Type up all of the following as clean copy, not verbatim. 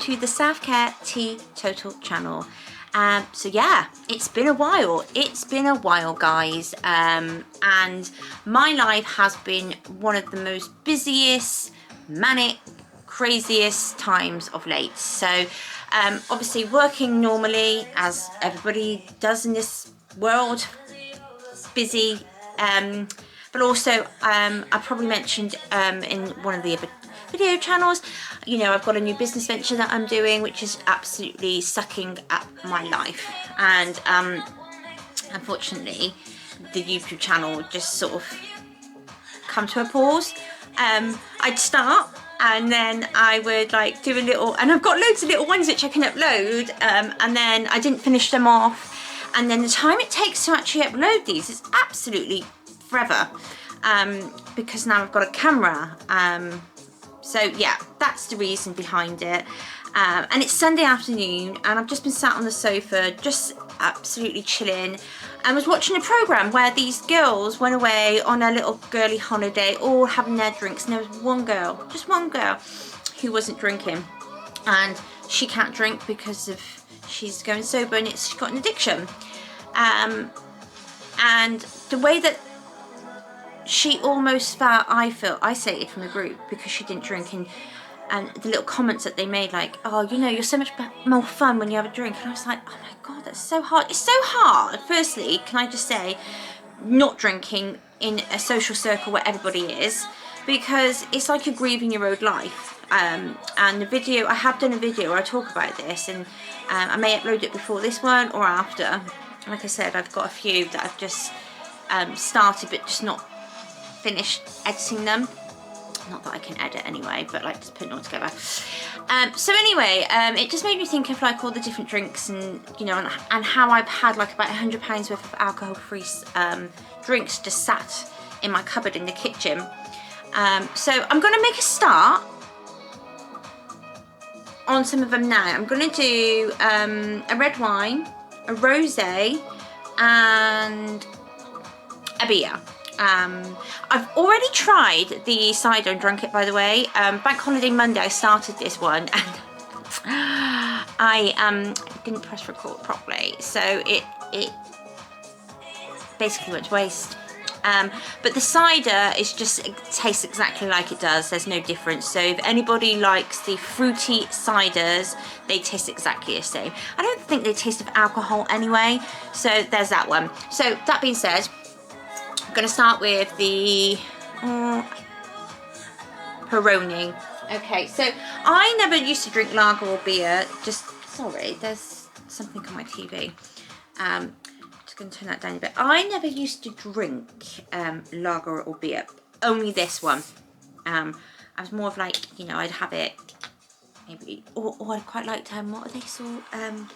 to the Self-Care Teetotal channel. So yeah, it's been a while. It's been a while, guys. And my life has been one of the most busiest, manic, craziest times of late. So obviously working normally, as everybody does in this world, busy. But also, I probably mentioned in one of the other video channels, you know, I've got a new business venture that I'm doing, which is absolutely sucking up my life. And unfortunately, the YouTube channel just sort of come to a pause. I'd start and then I would like do a little, and I've got loads of little ones which I can upload, and then I didn't finish them off. And then the time it takes to actually upload these is absolutely forever, because now I've got a camera. So yeah, that's the reason behind it. And it's Sunday afternoon and I've just been sat on the sofa, just absolutely chilling. I was watching a programme where these girls went away on a little girly holiday, all having their drinks, and there was one girl, just one girl, who wasn't drinking. And she can't drink because of, she's going sober and she's got an addiction. And the way that she almost felt, I felt isolated from the group because she didn't drink, and the little comments that they made, like, oh, you know, you're so much more fun when you have a drink. And I was like, oh my God, that's so hard. It's so hard. Firstly, can I just say, not drinking in a social circle where everybody is, because it's like you're grieving your own life. And the video, I have done a video where I talk about this, and I may upload it before this one or after. Like I said, I've got a few that I've just started but just not finished editing them. Not that I can edit anyway, but like just putting it all together. So anyway, it just made me think of like all the different drinks, and you know, and how I've had like about £100 worth of alcohol-free drinks just sat in my cupboard in the kitchen. So I'm going to make a start on some of them now. I'm going to do a red wine, a rosé, and a beer. I've already tried the cider and drunk it, by the way. Bank Holiday Monday I started this one, and I didn't press record properly, so it basically went to waste. But the cider is just, it tastes exactly like it does. There's no difference. So if anybody likes the fruity ciders, they taste exactly the same. I don't think they taste of alcohol anyway. So there's that one. So that being said, I'm going to start with the Peroni. Okay, so I never used to drink lager or beer. Just, sorry, there's something on my TV. Going to turn that down a bit. I never used to drink lager or beer, only this one. I was more of like, you know, I'd have it maybe, or I'd quite like what are they called? Not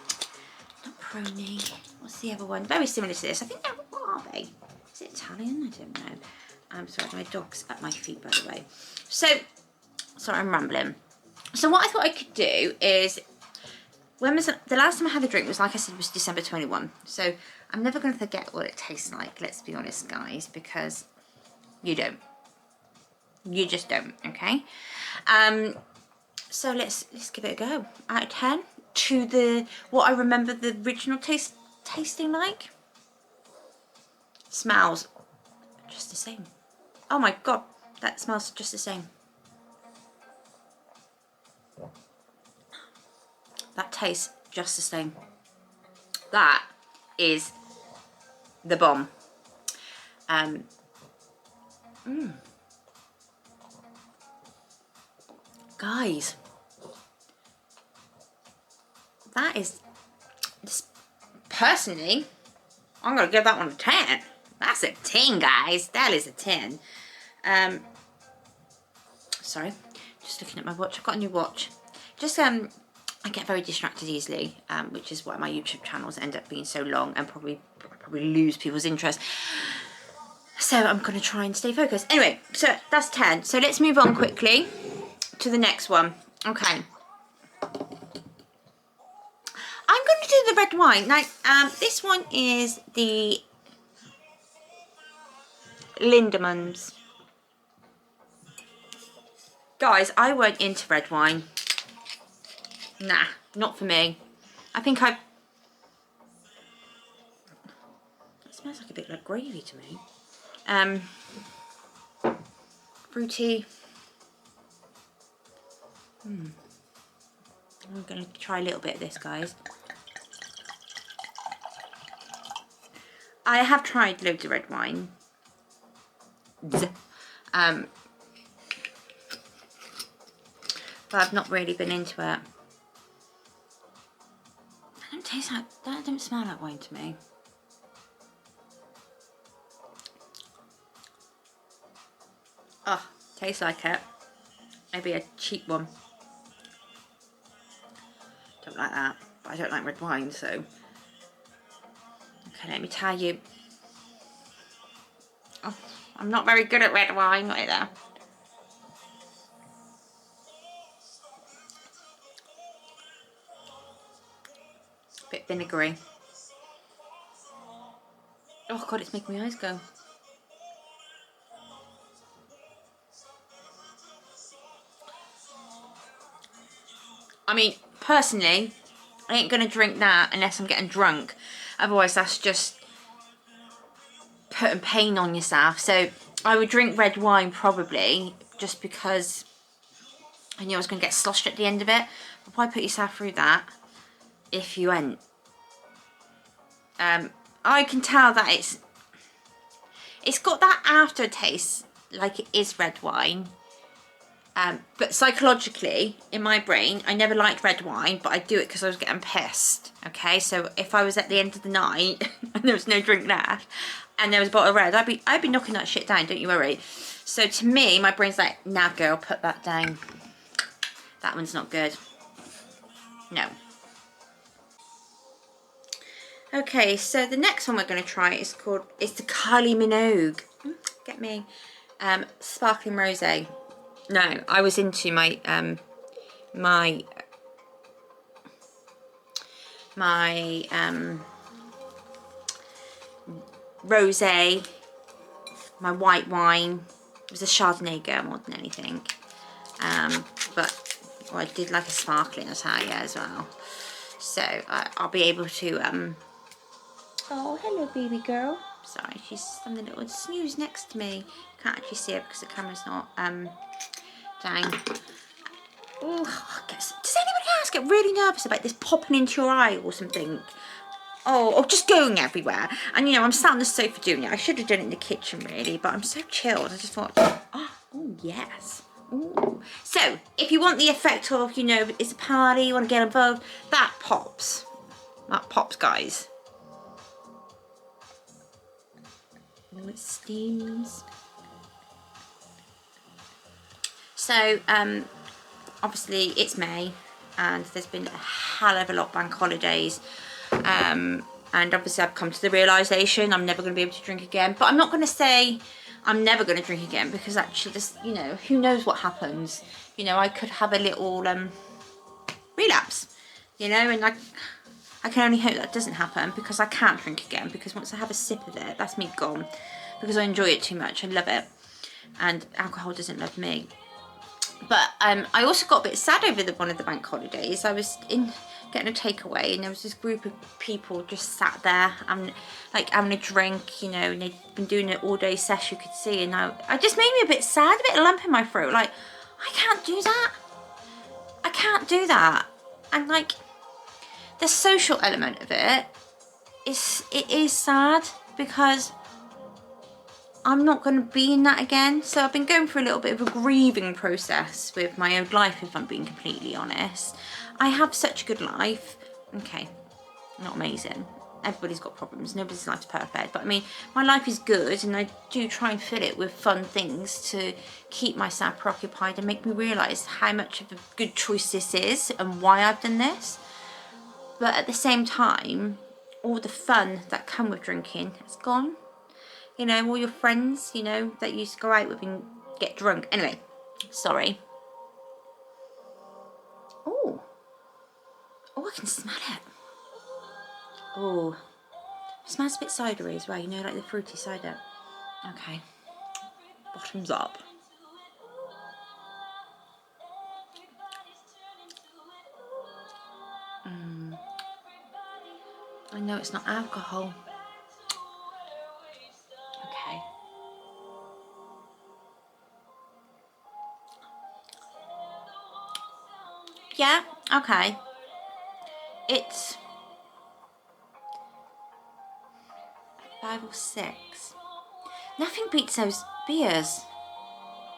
Peroni, what's the other one? Very similar to this. I think what are they? Is it Italian? I don't know. I'm sorry, my dog's at my feet, by the way. So, sorry, I'm rambling. So what I thought I could do is, when was the last time I had a drink was, like I said, was December 21. So I'm never going to forget what it tastes like, let's be honest, guys, because you don't. You just don't, okay? So let's give it a go. Out of 10 to the, what I remember the original tasting like. Smells just the same. Oh my God, that smells just the same. That tastes just the same. That is the bomb. Guys, that is, personally, I'm going to give that one a 10. That's a 10, guys. That is a 10. Sorry, just looking at my watch. I've got a new watch. Just, I get very distracted easily, which is why my YouTube channels end up being so long and probably lose people's interest. So I'm going to try and stay focused. Anyway, so that's 10. So let's move on quickly to the next one. Okay. I'm going to do the red wine. Now, this one is the Lindemans. Guys, I weren't into red wine. Nah, not for me. I think it smells like a bit like gravy to me. Fruity. I'm going to try a little bit of this, guys. I have tried loads of red wine. But I've not really been into it. That don't smell like wine to me. Oh, tastes like it. Maybe a cheap one. Don't like that, but I don't like red wine, so. Okay, let me tell you. Oh, I'm not very good at red wine either. Bit vinegary. Oh God, it's making my eyes go. I mean, personally, I ain't gonna drink that unless I'm getting drunk. Otherwise, that's just putting pain on yourself. So I would drink red wine probably, just because I knew I was gonna get sloshed at the end of it. But why put yourself through that if you ain't? I can tell that it's got that aftertaste like it is red wine. But psychologically, in my brain, I never liked red wine, but I do it because I was getting pissed. Okay, so if I was at the end of the night and there was no drink left, and there was a bottle of red, I'd be knocking that shit down. Don't you worry. So to me, my brain's like, "Nah, girl, put that down. That one's not good. No." Okay, so the next one we're going to try is the Kylie Minogue. Get me, sparkling rosé. No, I was into my rosé, my white wine. It was a Chardonnay girl more than anything. But I did like a sparkling Italia as well. So I'll be able to oh, hello baby girl. Sorry, she's having a little snooze next to me. Can't actually see her because the camera's not dang. Oh, does anybody else get really nervous about this popping into your eye or something? Oh, or just going everywhere. And you know, I'm sat on the sofa doing it. I should have done it in the kitchen really, but I'm so chilled. I just thought, oh yes. Ooh. So, if you want the effect of, you know, it's a party, you want to get involved, that pops. That pops, guys. Oh, it steams. So, obviously it's May and there's been a hell of a lot of bank holidays. And obviously I've come to the realisation I'm never going to be able to drink again. But I'm not going to say I'm never going to drink again, because actually just, you know, who knows what happens. You know, I could have a little relapse, you know, and I can only hope that doesn't happen, because I can't drink again, because once I have a sip of it, that's me gone, because I enjoy it too much. I love it, and alcohol doesn't love me. But I also got a bit sad over one of the bank holidays. I was getting a takeaway, and there was this group of people just sat there and like having a drink, you know, and they'd been doing it all day sesh, you could see, and I just made me a bit sad, a bit of lump in my throat, like I can't do that. I can't do that. And like the social element of it is sad, because I'm not going to be in that again. So I've been going through a little bit of a grieving process with my own life, if I'm being completely honest. I have such a good life. Okay, not amazing. Everybody's got problems. Nobody's life's perfect. But I mean, my life is good, and I do try and fill it with fun things to keep myself preoccupied and make me realise how much of a good choice this is and why I've done this. But at the same time, all the fun that come with drinking has gone. You know, all your friends, you know, that you used to go out with and get drunk. Anyway, sorry. Oh, I can smell it. Oh, it smells a bit cidery as well, you know, like the fruity cider. Okay, bottoms up. I know it's not alcohol. Okay. Yeah, okay. It's 5 or 6. Nothing beats those beers.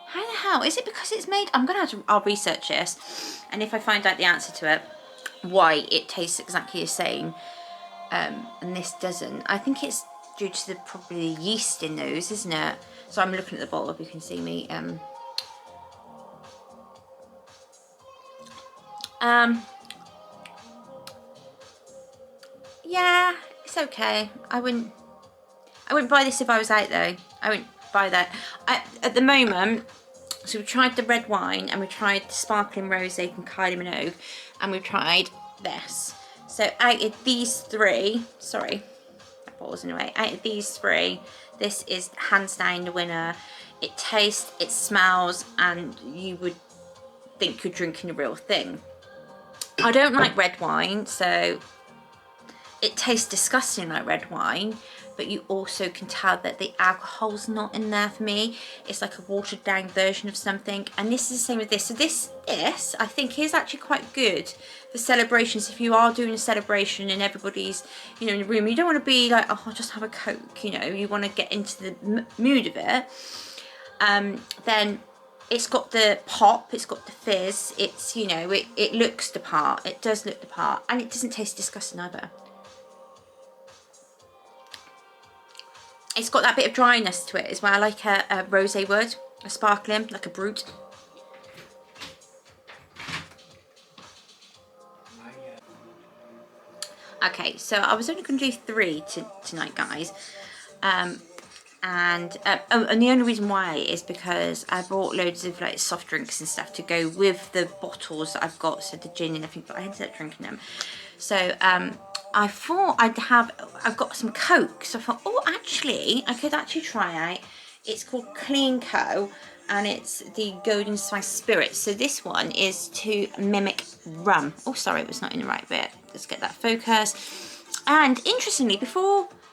How the hell? Is it because it's made? I'm going to have to, I'll research this. And if I find out the answer to it, why it tastes exactly the same, and this doesn't. I think it's due to the probably yeast in those, isn't it? So I'm looking at the bottle if you can see me. Yeah, it's okay. I wouldn't buy this if I was out though. I wouldn't buy that. At the moment, so we tried the red wine and we tried the sparkling rosé from Kylie Minogue and we've tried this. So out of these 3, sorry, that bottle's in the way. Out of these 3, this is hands down the winner. It tastes, it smells, and you would think you're drinking the real thing. I don't like red wine, so it tastes disgusting like red wine, but you also can tell that the alcohol's not in there for me. It's like a watered down version of something, and this is the same with this. So this I think is actually quite good for celebrations. If you are doing a celebration and everybody's, you know, in the room, you don't want to be like, oh, I'll just have a Coke, you know, you want to get into the mood of it. Then it's got the pop, it's got the fizz, it's, you know, it looks the part, it does look the part, and it doesn't taste disgusting either. It's got that bit of dryness to it as well, like a rosé would, a sparkling, like a brut. Okay, so I was only going to do 3 tonight, guys. And the only reason why is because I bought loads of like soft drinks and stuff to go with the bottles that I've got, so the gin and everything, but I ended up drinking them. So I thought I've got some Coke, so I thought, oh, actually, I could actually try out. It's called Clean Co, and it's the Golden Spice Spirit. So this one is to mimic rum. Oh, sorry, it was not in the right bit. Let's get that focus. And interestingly,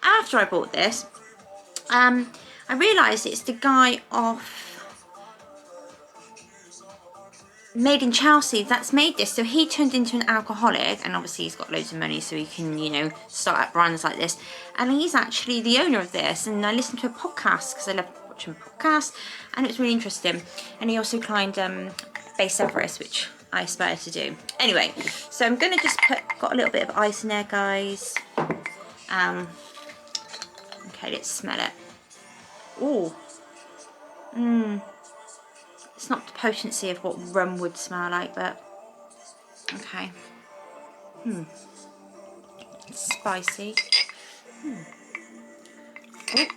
after I bought this, I realised it's the guy off Made in Chelsea that's made this. So he turned into an alcoholic, and obviously he's got loads of money, so he can, you know, start up brands like this. And he's actually the owner of this. And I listened to a podcast because I love watching podcasts, and it was really interesting. And he also climbed Base Everest, which I aspire to do. Anyway, so I'm gonna just got a little bit of ice in there, guys. Okay, let's smell it. Ooh. It's not the potency of what rum would smell like, but okay. It's spicy. Oh, I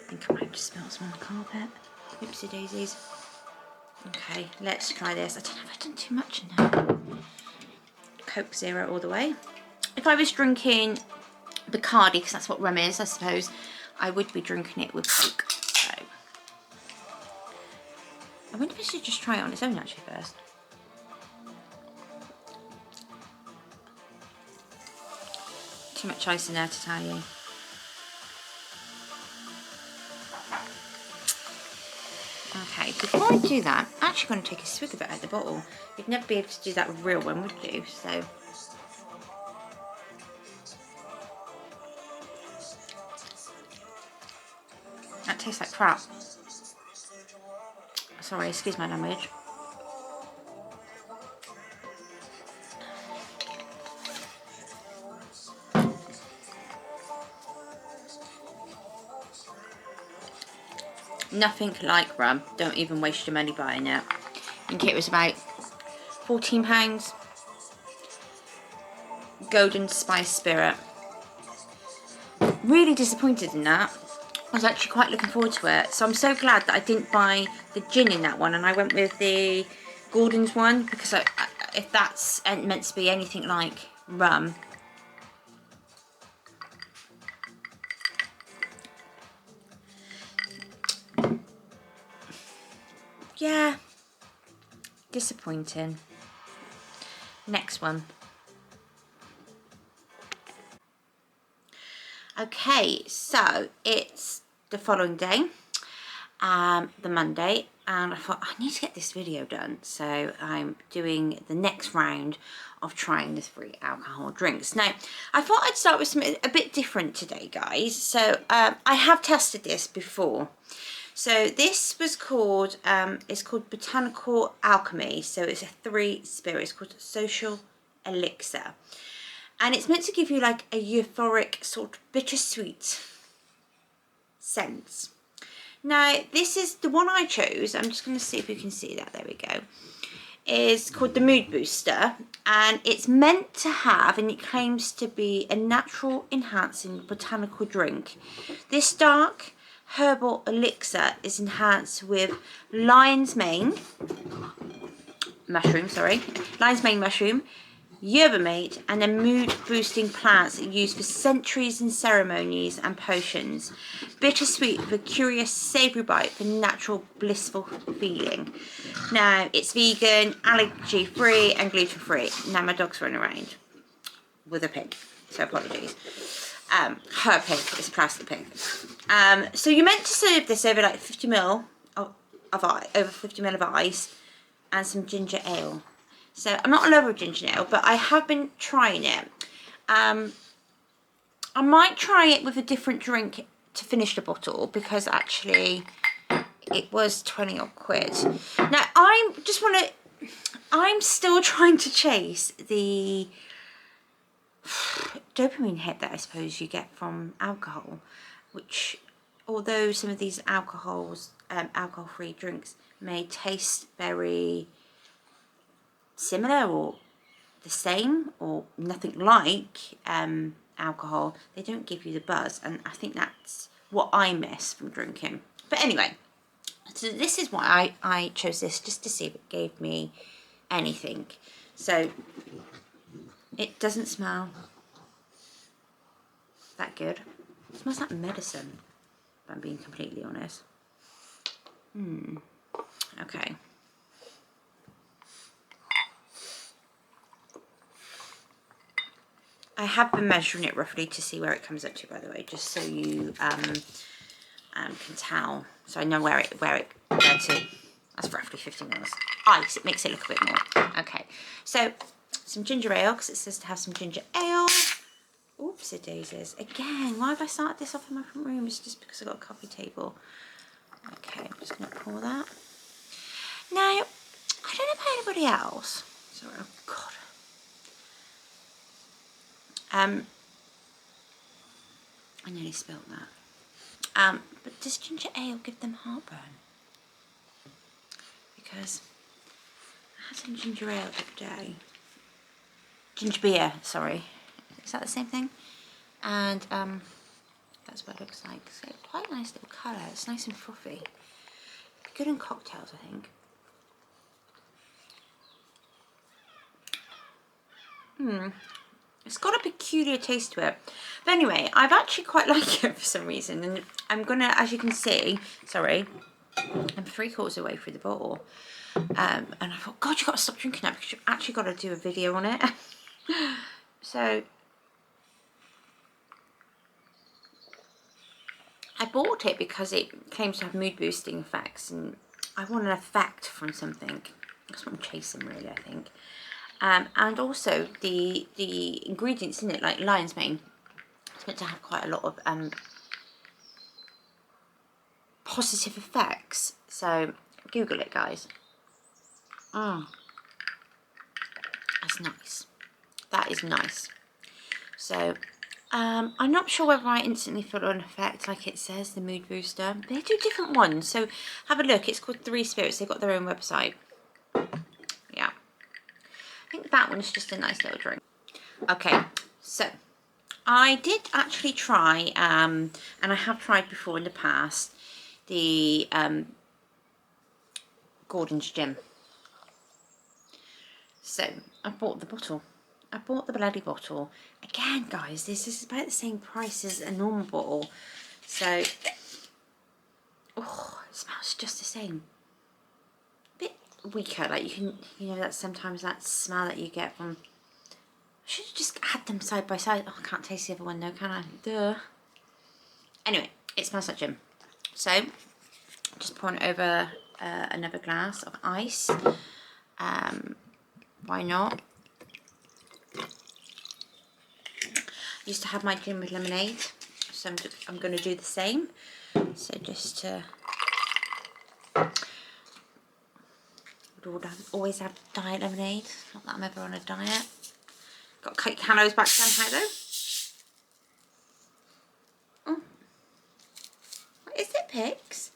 think I might have just smelled some on the carpet. Oopsie daisies. Okay, let's try this. I don't know if I've done too much in there. Coke Zero all the way. If I was drinking Bacardi, because that's what rum is, I suppose, I would be drinking it with Coke. So I wonder if I should just try it on its own actually first. Too much ice in there to tell you. Okay, before I do that, I'm actually going to take a swig of it out of the bottle. You'd never be able to do that with real one, would you? So that tastes like crap. Sorry, excuse my language. Nothing like rum. Don't even waste your money buying it. I think it was about £14. Golden Spice Spirit. Really disappointed in that. I was actually quite looking forward to it. So I'm so glad that I didn't buy the gin in that one and I went with the Gordon's one, because if that's meant to be anything like rum. Yeah, disappointing. Next one. Okay, so it's the following day, the Monday, and I thought I need to get this video done, so I'm doing the next round of trying the 3 alcohol drinks. Now, I thought I'd start with something a bit different today, guys. So I have tested this before. So this was called, it's called Botanical Alchemy. So it's a 3 spirit. It's called Social Elixir. And it's meant to give you like a euphoric sort of bittersweet sense. Now, this is the one I chose. I'm just going to see if you can see that. There we go. Is called the Mood Booster, and it's meant to have, and it claims to be, a natural enhancing botanical drink. This dark herbal elixir is enhanced with lion's mane mushroom, yerba mate, and a mood-boosting plants used for centuries in ceremonies and potions. Bittersweet with a curious savoury bite for natural blissful feeling. Now, it's vegan, allergy-free and gluten-free. Now, my dog's running around with a pig, so apologies. Her pig, it's a plastic pig. So you're meant to serve this over like 50ml of ice and some ginger ale. So I'm not a lover of ginger ale, but I have been trying it. I might try it with a different drink to finish the bottle, because actually it was 20 odd quid. Now I'm still trying to chase the dopamine hit that I suppose you get from alcohol, which, although some of these alcohol-free drinks may taste very similar or the same or nothing like alcohol, they don't give you the buzz, and I think that's what I miss from drinking. But anyway, so this is why I chose this, just to see if it gave me anything. So it doesn't smell that good. It smells like medicine, if I'm being completely honest. Okay. I have been measuring it roughly to see where it comes up to, by the way, just so you can tell, so I know where it compared to. That's roughly 50 mils. Ice, it makes it look a bit more. Okay, so some ginger ale, because it says to have some ginger ale. Oopsie daisies. Again, why have I started this off in my front room? It's just because I've got a coffee table. Okay, I'm just going to pour that. Now, I don't know about anybody else. Sorry, oh God. I nearly spilled that. But does ginger ale give them heartburn? Because I had some ginger ale the other day. Ginger beer, sorry. Is that the same thing? And that's what it looks like. So quite a nice little colour. It's nice and fluffy. Good in cocktails, I think. It's got a peculiar taste to it. But anyway, I've actually quite liked it for some reason. And I'm going to, as you can see, sorry, I'm 3/4 away through the bottle. And I thought, God, you've got to stop drinking that, because you've actually got to do a video on it. So I bought it because it claims to have mood boosting effects, and I want an effect from something. That's what I'm chasing, really, I think. And also the ingredients in it, like lion's mane, it's meant to have quite a lot of positive effects. So Google it, guys. That's nice. That is nice. So I'm not sure whether I instantly feel an effect like it says, the mood booster. They do different ones, so have a look. It's called 3 Spirits. They've got their own website. Yeah. I think that one's just a nice little drink. Okay, so I did actually try, and I have tried before in the past, the Gordon's Gin. So I bought the bottle. I bought the bloody bottle. Again, guys, this is about the same price as a normal bottle. So, oh, it smells just the same. A bit weaker, like you know, that sometimes that smell that you get from. I should have just had them side by side. Oh, I can't taste the other one though, can I? Duh. Anyway, it smells like gin. So, just pouring it over another glass of ice. Why not? Used to have my gin with lemonade, so I'm going to do the same. So just to would always have diet lemonade. Not that I'm ever on a diet. Got to cut calories back somehow though. Oh, what is it, Pix?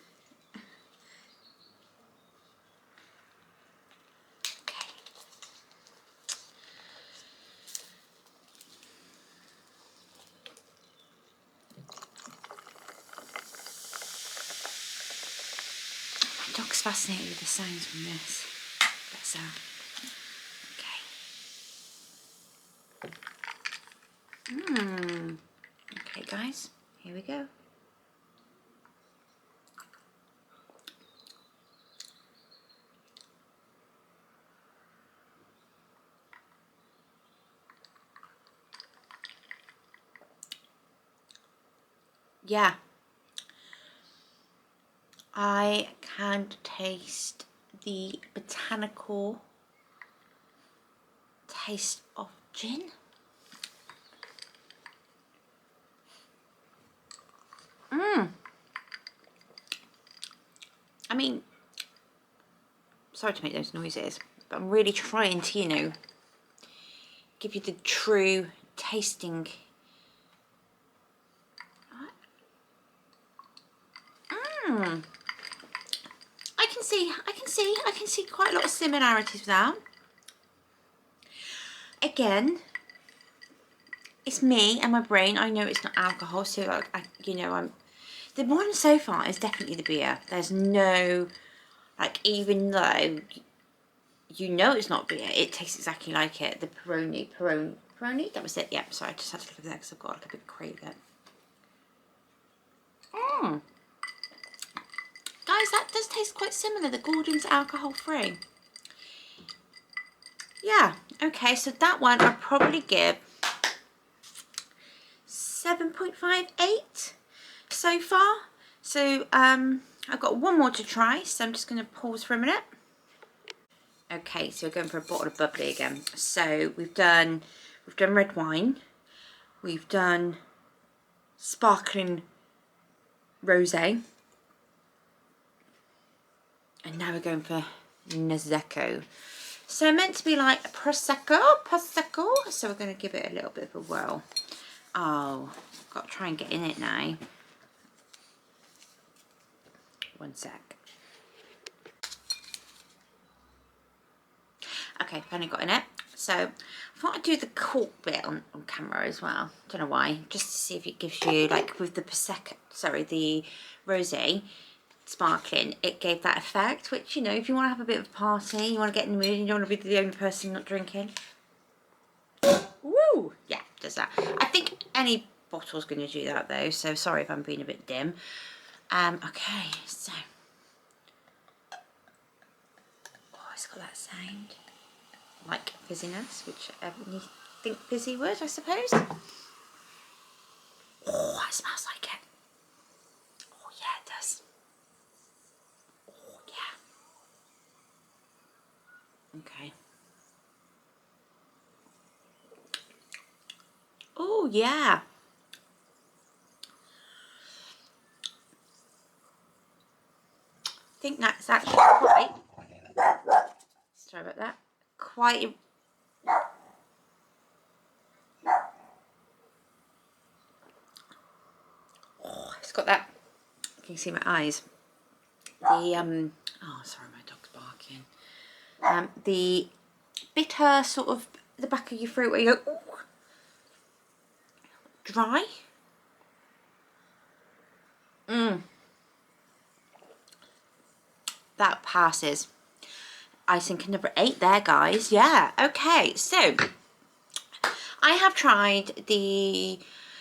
Dog's fascinated with the sounds from this. That's okay. Okay, guys, here we go. Yeah, I can taste the botanical taste of gin. I mean, sorry to make those noises, but I'm really trying to, you know, give you the true tasting. I can see quite a lot of similarities with that. Again, it's me and my brain. I know it's not alcohol, so like, the one so far is definitely the beer. There's no, like, even though you know it's not beer, it tastes exactly like it. The Peroni, that was it. Yeah, sorry, I just had to look at that because I've got like a big crave it. Guys, that does taste quite similar. The Gordon's alcohol free. Yeah, okay, so that one I'll probably give 7.58 so far. So I've got one more to try, so I'm just going to pause for a minute. Okay, so we're going for a bottle of bubbly again. So we've done red wine, we've done sparkling rosé, and now we're going for Prosecco. So meant to be like Prosecco, so we're going to give it a little bit of a whirl. Oh, got to try and get in it now. One sec. Okay, finally got in it. So I thought I'd do the cork bit on camera as well. Don't know why, just to see if it gives you, like with the Prosecco, sorry, the rosé, sparkling, it gave that effect, which, you know, if you want to have a bit of a party, you want to get in the mood, and you don't want to be the only person not drinking. Woo! Yeah, does that. I think any bottle's going to do that though, so sorry if I'm being a bit dim. Okay, so. Oh, it's got that sound. Like fizziness, which you think fizzy would, I suppose. Oh, it smells like it. Oh, yeah, it does. Oh, yeah. Okay. Oh, yeah. I think that's actually quite, sorry about that, quite, oh, it's got that, can you see my eyes? The, oh, sorry, my dog's barking. The bitter sort of, the back of your throat where you go, ooh, dry. That passes. Icing number 8 there, guys. Yeah, okay, so I have tried the,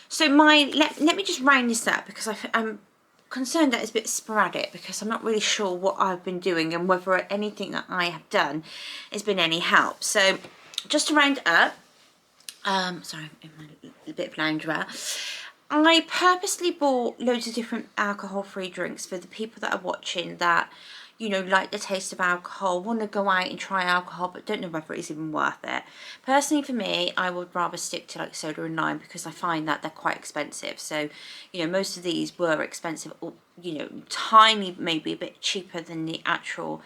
so let me just round this up because I'm concerned that it's a bit sporadic because I'm not really sure what I've been doing and whether anything that I have done has been any help. So just to round it up, sorry, in my bit of loungewear, I purposely bought loads of different alcohol-free drinks for the people that are watching that, you know, like the taste of alcohol, want to go out and try alcohol but don't know whether it's even worth it. Personally for me, I would rather stick to like soda and lime because I find that they're quite expensive. So, you know, most of these were expensive, or, you know, tiny, maybe a bit cheaper than the actual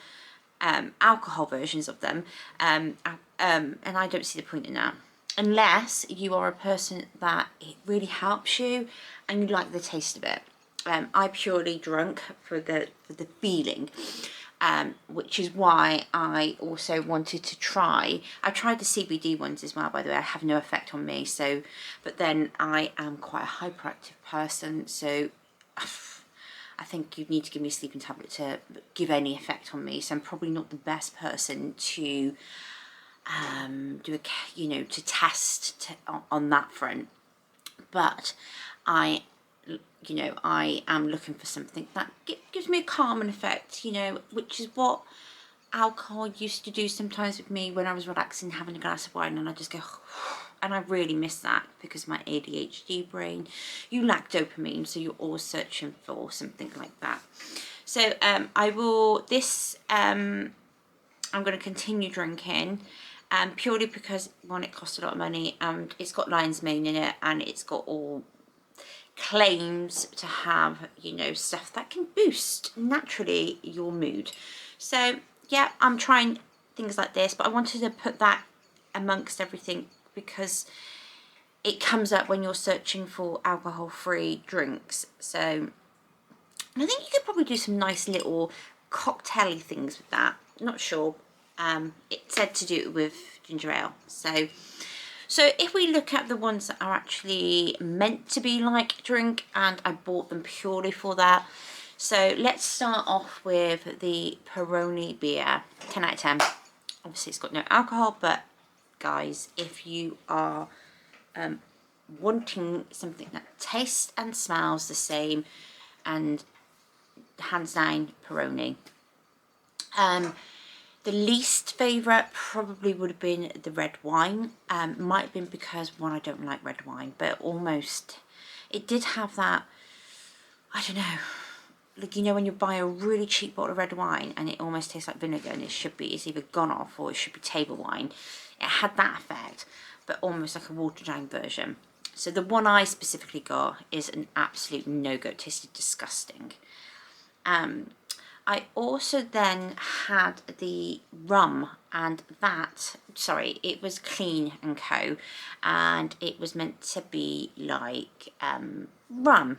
alcohol versions of them. And I don't see the point in that. Unless you are a person that it really helps you and you like the taste of it. I purely drunk for the feeling, which is why I also wanted to try. I tried the CBD ones as well, by the way. I have no effect on me. So, but then I am quite a hyperactive person, so I think you need to give me a sleeping tablet to give any effect on me. So I'm probably not the best person to do a, you know, to test on that front. But I, you know, I am looking for something that gives me a calming effect, you know, which is what alcohol used to do sometimes with me when I was relaxing, having a glass of wine, and I just go, and I really miss that because my ADHD brain, you lack dopamine, so you're always searching for something like that. So I will, this, I'm going to continue drinking. Purely because, one, it costs a lot of money, and it's got lion's mane in it, and it's got all claims to have, you know, stuff that can boost naturally your mood. So yeah, I'm trying things like this, but I wanted to put that amongst everything because it comes up when you're searching for alcohol-free drinks. So I think you could probably do some nice little cocktail-y things with that. Not sure. It said to do it with ginger ale. So if we look at the ones that are actually meant to be like drink, and I bought them purely for that. So let's start off with the Peroni beer. 10 out of 10. Obviously it's got no alcohol, but guys, if you are wanting something that tastes and smells the same, and hands down, Peroni. The least favourite probably would have been the red wine. Might have been because, one, I don't like red wine, but almost, it did have that, I don't know, like, you know, when you buy a really cheap bottle of red wine and it almost tastes like vinegar, and it's either gone off or it should be table wine. It had that effect, but almost like a watered down version. So the one I specifically got is an absolute no-go. It tasted disgusting. I also then had the rum, and that, sorry, it was Clean & Co, and it was meant to be like rum.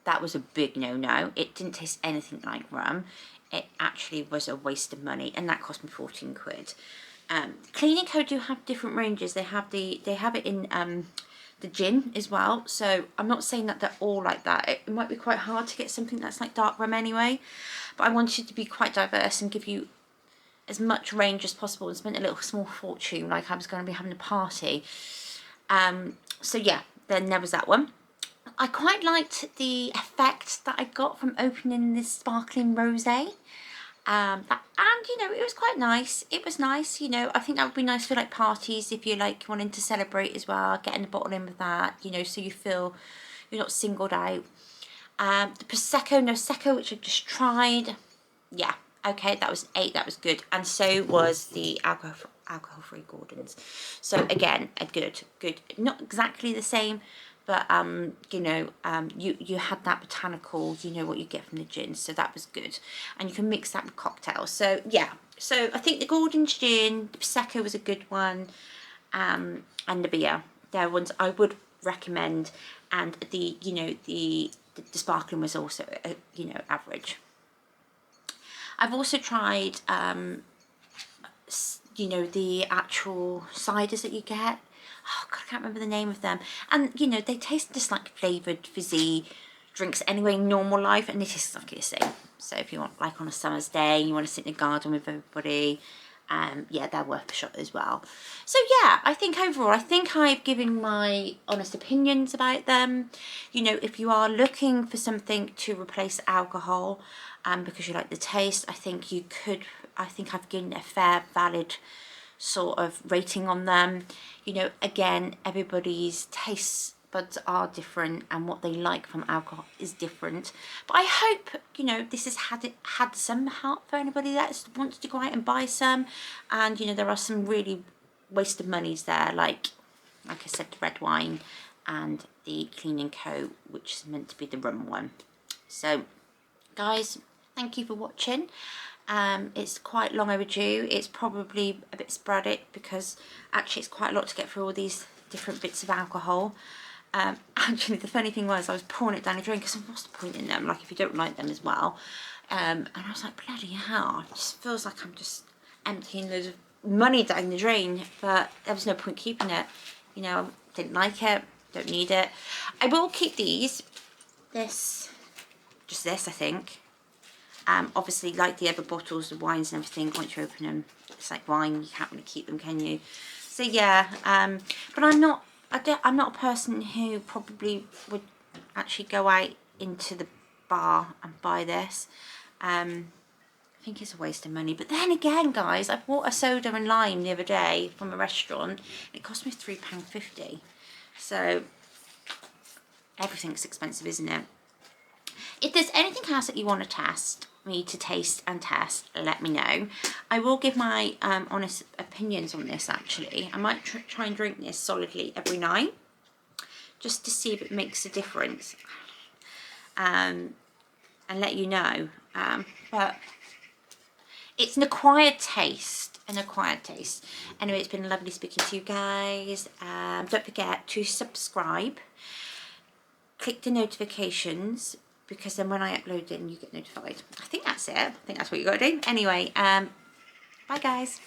That was a big no-no. It didn't taste anything like rum. It actually was a waste of money, and that cost me 14 quid. Clean & Co do have different ranges. They have it in the gin as well, so I'm not saying that they're all like that. It might be quite hard to get something that's like dark rum anyway, but I wanted to be quite diverse and give you as much range as possible, and spent a little small fortune like I was going to be having a party. So yeah, then there was that one. I quite liked the effect that I got from opening this sparkling rosé. And you know, it was quite nice. It was nice, you know. I think that would be nice for like parties, if you're like wanting to celebrate as well, getting a bottle in with that, you know, so you feel you're not singled out. The Prosecco No Secco, which I just tried, yeah, okay, that was 8, that was good, and so was the alcohol-free Gordon's. So again, a good, not exactly the same, but you know, you had that botanical, you know, what you get from the gin, so that was good, and you can mix that with cocktails. So yeah, so I think the Gordon's gin, the Prosecco was a good one, and the beer, they're ones I would recommend, and the, you know, the sparkling was also, you know, average. I've also tried, you know, the actual ciders that you get. Oh God, I can't remember the name of them. And, you know, they taste just like flavoured, fizzy drinks anyway, normal life, and they taste exactly the same. So if you want, like on a summer's day, you want to sit in the garden with everybody, yeah, they're worth a shot as well. So yeah, I think overall, I think I've given my honest opinions about them. You know, if you are looking for something to replace alcohol, because you like the taste, I think you could, I think I've given a fair, valid sort of rating on them. You know, again, everybody's tastes buds are different and what they like from alcohol is different. But I hope, you know, this has had some help for anybody that wants to go out and buy some. And, you know, there are some really wasted monies there, like I said, the red wine and the Clean & Co, which is meant to be the rum one. So, guys, thank you for watching. It's quite long overdue. It's probably a bit sporadic because actually it's quite a lot to get through all these different bits of alcohol. Actually, the funny thing was I was pouring it down a drink because what's the point in them, like if you don't like them as well. And I was like, bloody hell, it just feels like I'm just emptying loads of money down the drain, but there was no point keeping it. You know, didn't like it, don't need it. I will keep these. Just this, I think. Obviously, like the other bottles, the wines and everything, once you open them, it's like wine, you can't really keep them, can you? So yeah, but I'm not a person who probably would actually go out into the bar and buy this. I think it's a waste of money. But then again, guys, I bought a soda and lime the other day from a restaurant. And it cost me £3.50. So everything's expensive, isn't it? If there's anything else that you want to test me to taste and test, let me know. I will give my honest opinions on this. Actually, I might try and drink this solidly every night just to see if it makes a difference, and let you know. But it's an acquired taste, Anyway, it's been lovely speaking to you guys. Don't forget to subscribe, click the notifications, because then when I upload it, you get notified. I think that's it. I think that's what you got to do. Anyway, bye guys.